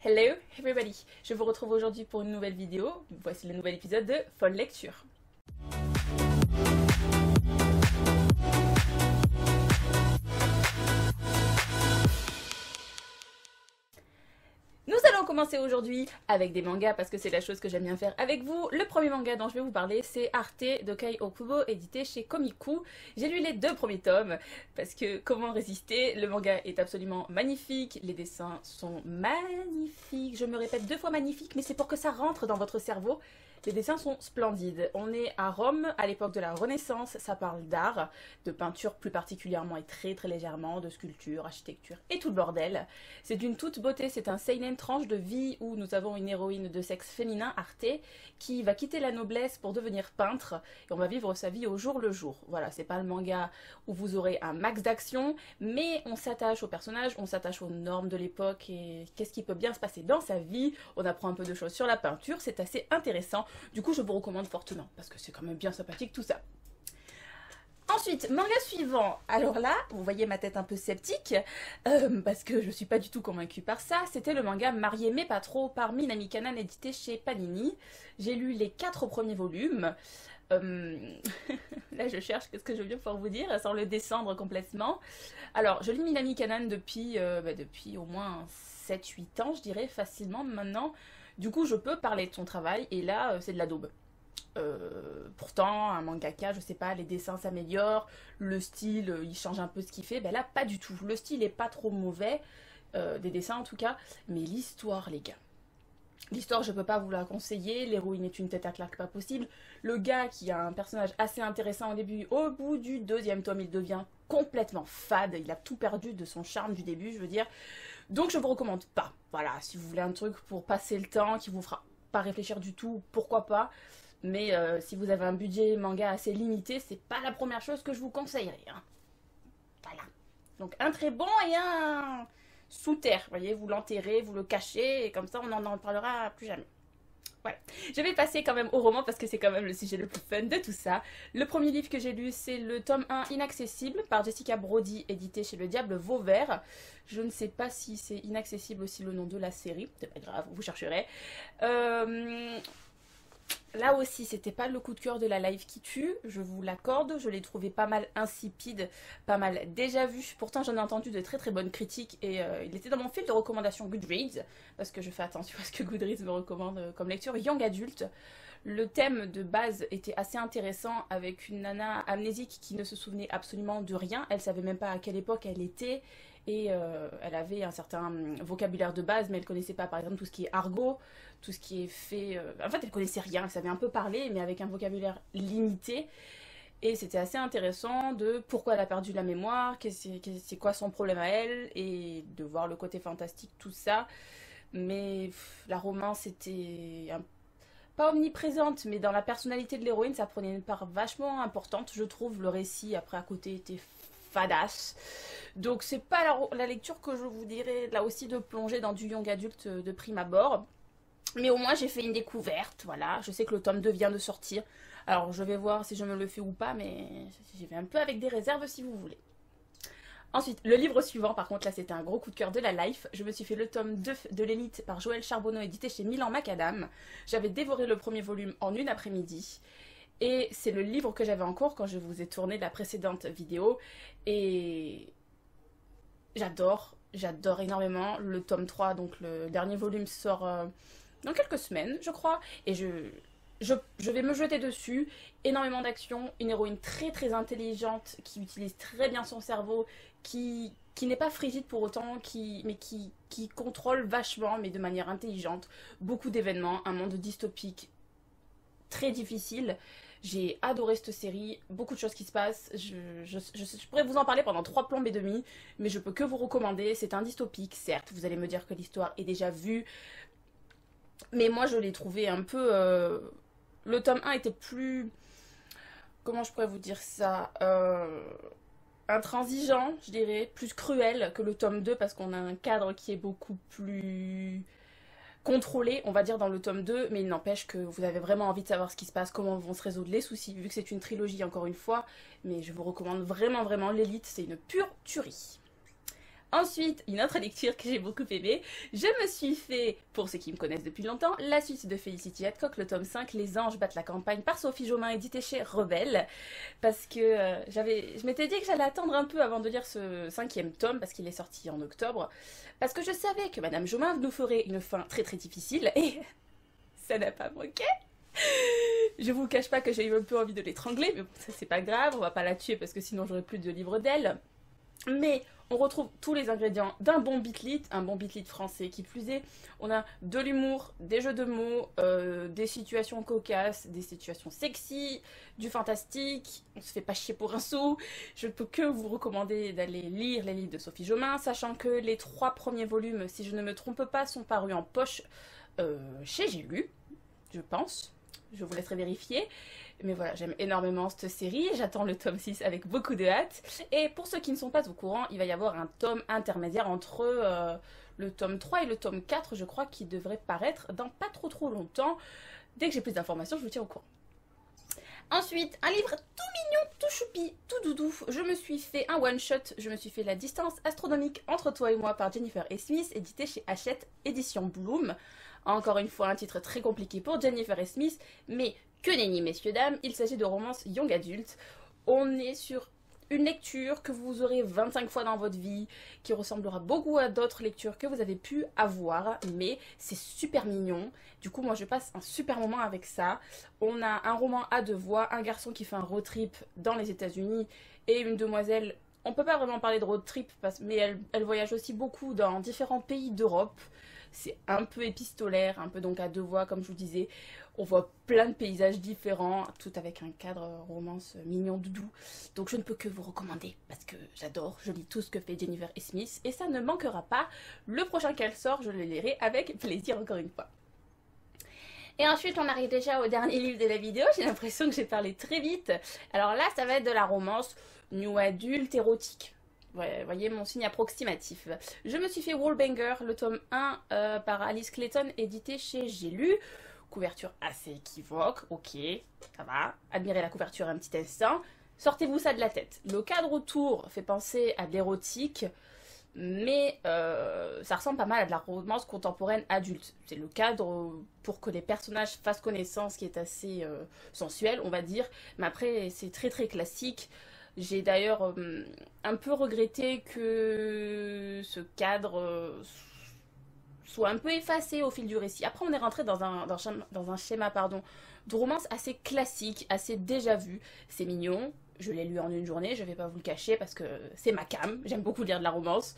Hello everybody, je vous retrouve aujourd'hui pour une nouvelle vidéo. Voici le nouvel épisode de Folle Lecture. Nous allons commencer aujourd'hui avec des mangas parce que c'est la chose que j'aime bien faire avec vous. Le premier manga dont je vais vous parler, c'est Arte de Kai Okubo, édité chez Komiku. J'ai lu les 2 premiers tomes parce que comment résister, le manga est absolument magnifique, les dessins sont magnifiques, je me répète 2 fois magnifique, mais c'est pour que ça rentre dans votre cerveau. Les dessins sont splendides. On est à Rome, à l'époque de la Renaissance, ça parle d'art, de peinture plus particulièrement et très légèrement, de sculpture, architecture et tout le bordel. C'est d'une toute beauté, c'est un seinen tranche de vie où nous avons une héroïne de sexe féminin, Arte, qui va quitter la noblesse pour devenir peintre et on va vivre sa vie au jour le jour. Voilà, c'est pas le manga où vous aurez un max d'action, mais on s'attache au personnage, on s'attache aux normes de l'époque et qu'est-ce qui peut bien se passer dans sa vie. On apprend un peu de choses sur la peinture, c'est assez intéressant. Du coup, je vous recommande fortement, parce que c'est quand même bien sympathique tout ça. Ensuite, manga suivant. Alors là, vous voyez ma tête un peu sceptique, parce que je suis pas du tout convaincue par ça. C'était le manga Marié mais pas trop par Minami Kanan, édité chez Panini. J'ai lu les 4 premiers volumes. Là, je cherche qu'est-ce que je veux bien pouvoir vous dire, sans le descendre complètement. Alors, je lis Minami Kanan depuis au moins 7-8 ans, je dirais, facilement maintenant. Du coup, je peux parler de son travail, et là, c'est de la daube. Pourtant, un mangaka, je sais pas, les dessins s'améliorent, le style, il change un peu ce qu'il fait. Ben là, pas du tout. Le style est pas trop mauvais, des dessins en tout cas, mais l'histoire, les gars. L'histoire, je peux pas vous la conseiller, l'héroïne est une tête à claque pas possible. Le gars, qui a un personnage assez intéressant au début, au bout du 2e tome, il devient complètement fade, il a tout perdu de son charme du début, je veux dire. Donc je vous recommande pas. Voilà, si vous voulez un truc pour passer le temps, qui vous fera pas réfléchir du tout, pourquoi pas. Mais si vous avez un budget manga assez limité, c'est pas la première chose que je vous conseillerais. Hein. Voilà. Donc un très bon et un sous terre. Vous voyez, vous l'enterrez, vous le cachez, et comme ça on n'en parlera plus jamais. Voilà. Je vais passer quand même au roman parce que c'est quand même le sujet le plus fun de tout ça. Le premier livre que j'ai lu, c'est le tome 1 Inaccessible par Jessica Brody, édité chez Le Diable Vauvert. Je ne sais pas si c'est Inaccessible aussi le nom de la série, c'est pas grave, vous chercherez. Là aussi, c'était pas le coup de cœur de la live qui tue, je vous l'accorde, je l'ai trouvé pas mal insipide, pas mal déjà vu. Pourtant, j'en ai entendu de très bonnes critiques et il était dans mon fil de recommandation Goodreads, parce que je fais attention à ce que Goodreads me recommande comme lecture young adulte. Le thème de base était assez intéressant avec une nana amnésique qui ne se souvenait absolument de rien, elle savait même pas à quelle époque elle était. Et elle avait un certain vocabulaire de base, mais elle connaissait pas, par exemple, tout ce qui est argot, tout ce qui est fait... En fait, elle connaissait rien, elle savait un peu parler, mais avec un vocabulaire limité. Et c'était assez intéressant de pourquoi elle a perdu la mémoire, c'est quoi son problème à elle, et de voir le côté fantastique, tout ça. Mais la romance était pas omniprésente, mais dans la personnalité de l'héroïne, ça prenait une part vachement importante, je trouve. Le récit, après, à côté, était fadasse. Donc c'est pas la lecture que je vous dirais là aussi de plonger dans du young adulte de prime abord. Mais au moins j'ai fait une découverte, voilà. Je sais que le tome 2 vient de sortir. Alors je vais voir si je me le fais ou pas, mais j'y vais un peu avec des réserves si vous voulez. Ensuite, le livre suivant, par contre, là c'était un gros coup de cœur de la life. Je me suis fait le tome 2 de l'élite par Joël Charbonneau, édité chez Milan Macadam. J'avais dévoré le premier volume en une après-midi. Et c'est le livre que j'avais en cours quand je vous ai tourné la précédente vidéo. Et j'adore énormément. Le tome 3, donc le dernier volume, sort dans quelques semaines, je crois. Et je vais me jeter dessus. Énormément d'action, une héroïne très intelligente, qui utilise très bien son cerveau, qui n'est pas frigide pour autant, mais qui contrôle vachement, mais de manière intelligente. Beaucoup d'événements, un monde dystopique très difficile. J'ai adoré cette série, beaucoup de choses qui se passent, je pourrais vous en parler pendant 3 plombes et demi, mais je peux que vous recommander. C'est un dystopique, certes, vous allez me dire que l'histoire est déjà vue, mais moi je l'ai trouvé un peu... Le tome 1 était plus... Comment je pourrais vous dire ça intransigeant, je dirais, plus cruel que le tome 2, parce qu'on a un cadre qui est beaucoup plus... contrôlé, on va dire, dans le tome 2, mais il n'empêche que vous avez vraiment envie de savoir ce qui se passe, comment vont se résoudre les soucis, vu que c'est une trilogie encore une fois, mais je vous recommande vraiment l'élite, c'est une pure tuerie. Ensuite, une autre lecture que j'ai beaucoup aimée, je me suis fait, pour ceux qui me connaissent depuis longtemps, la suite de Felicity Hadcock, le tome 5, Les anges battent la campagne, par Sophie Jomain, édité chez Rebelle, parce que je m'étais dit que j'allais attendre un peu avant de lire ce 5e tome, parce qu'il est sorti en octobre, parce que je savais que Madame Jomain nous ferait une fin très très difficile, et ça n'a pas manqué. Je vous cache pas que j'ai eu un peu envie de l'étrangler, mais bon, ça c'est pas grave, on va pas la tuer parce que sinon j'aurais plus de livres d'elle. Mais on retrouve tous les ingrédients d'un bon beat-lit, un bon beat-lit français qui plus est. On a de l'humour, des jeux de mots, des situations cocasses, des situations sexy, du fantastique, on se fait pas chier pour un sou. Je ne peux que vous recommander d'aller lire les livres de Sophie Jomain, sachant que les 3 premiers volumes, si je ne me trompe pas, sont parus en poche chez J'ai lu, je pense. Je vous laisserai vérifier. Mais voilà, j'aime énormément cette série, j'attends le tome 6 avec beaucoup de hâte. Et pour ceux qui ne sont pas au courant, il va y avoir un tome intermédiaire entre le tome 3 et le tome 4, je crois, qui devrait paraître dans pas trop longtemps. Dès que j'ai plus d'informations, je vous tiens au courant. Ensuite, un livre tout mignon, tout choupi, tout doudou. Je me suis fait un one-shot, je me suis fait La distance astronomique entre toi et moi par Jennifer E. Smith, édité chez Hachette, édition Bloom. Encore une fois, un titre très compliqué pour Jennifer E. Smith, mais que nenni, messieurs, dames, il s'agit de romance young adulte. On est sur une lecture que vous aurez 25 fois dans votre vie, qui ressemblera beaucoup à d'autres lectures que vous avez pu avoir, mais c'est super mignon. Du coup, moi, je passe un super moment avec ça. On a un roman à 2 voix, un garçon qui fait un road trip dans les États-Unis et une demoiselle. On peut pas vraiment parler de road trip, mais elle voyage aussi beaucoup dans différents pays d'Europe. C'est un peu épistolaire, un peu donc à 2 voix, comme je vous disais. On voit plein de paysages différents, tout avec un cadre romance mignon doudou. Donc je ne peux que vous recommander, parce que j'adore, je lis tout ce que fait Jennifer E. Smith, et ça ne manquera pas. Le prochain qu'elle sort, je le lirai avec plaisir encore une fois. Et ensuite, on arrive déjà au dernier livre de la vidéo. J'ai l'impression que j'ai parlé très vite. Alors là, ça va être de la romance new adulte érotique. Ouais, voyez mon signe approximatif. Je me suis fait Wallbanger, le tome 1 par Alice Clayton, édité chez J'ai lu. Couverture assez équivoque, ok, ça va. Admirez la couverture un petit instant. Sortez-vous ça de la tête. Le cadre autour fait penser à de l'érotique, mais ça ressemble pas mal à de la romance contemporaine adulte. C'est le cadre pour que les personnages fassent connaissance qui est assez sensuel, on va dire. Mais après, c'est très classique. J'ai d'ailleurs un peu regretté que ce cadre soit un peu effacé au fil du récit. Après, on est rentré dans un schéma de romance assez classique, assez déjà vu. C'est mignon, je l'ai lu en une journée, je vais pas vous le cacher parce que c'est ma came, j'aime beaucoup lire de la romance.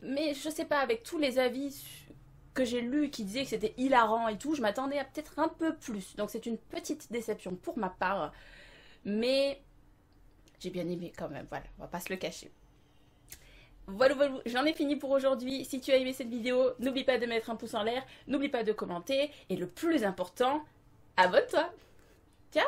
Mais je sais pas, avec tous les avis que j'ai lus qui disaient que c'était hilarant et tout, je m'attendais à peut-être un peu plus. Donc c'est une petite déception pour ma part. Mais j'ai bien aimé quand même, voilà, on va pas se le cacher. Voilà, j'en ai fini pour aujourd'hui. Si tu as aimé cette vidéo, n'oublie pas de mettre un pouce en l'air, n'oublie pas de commenter, et le plus important, abonne-toi. Ciao!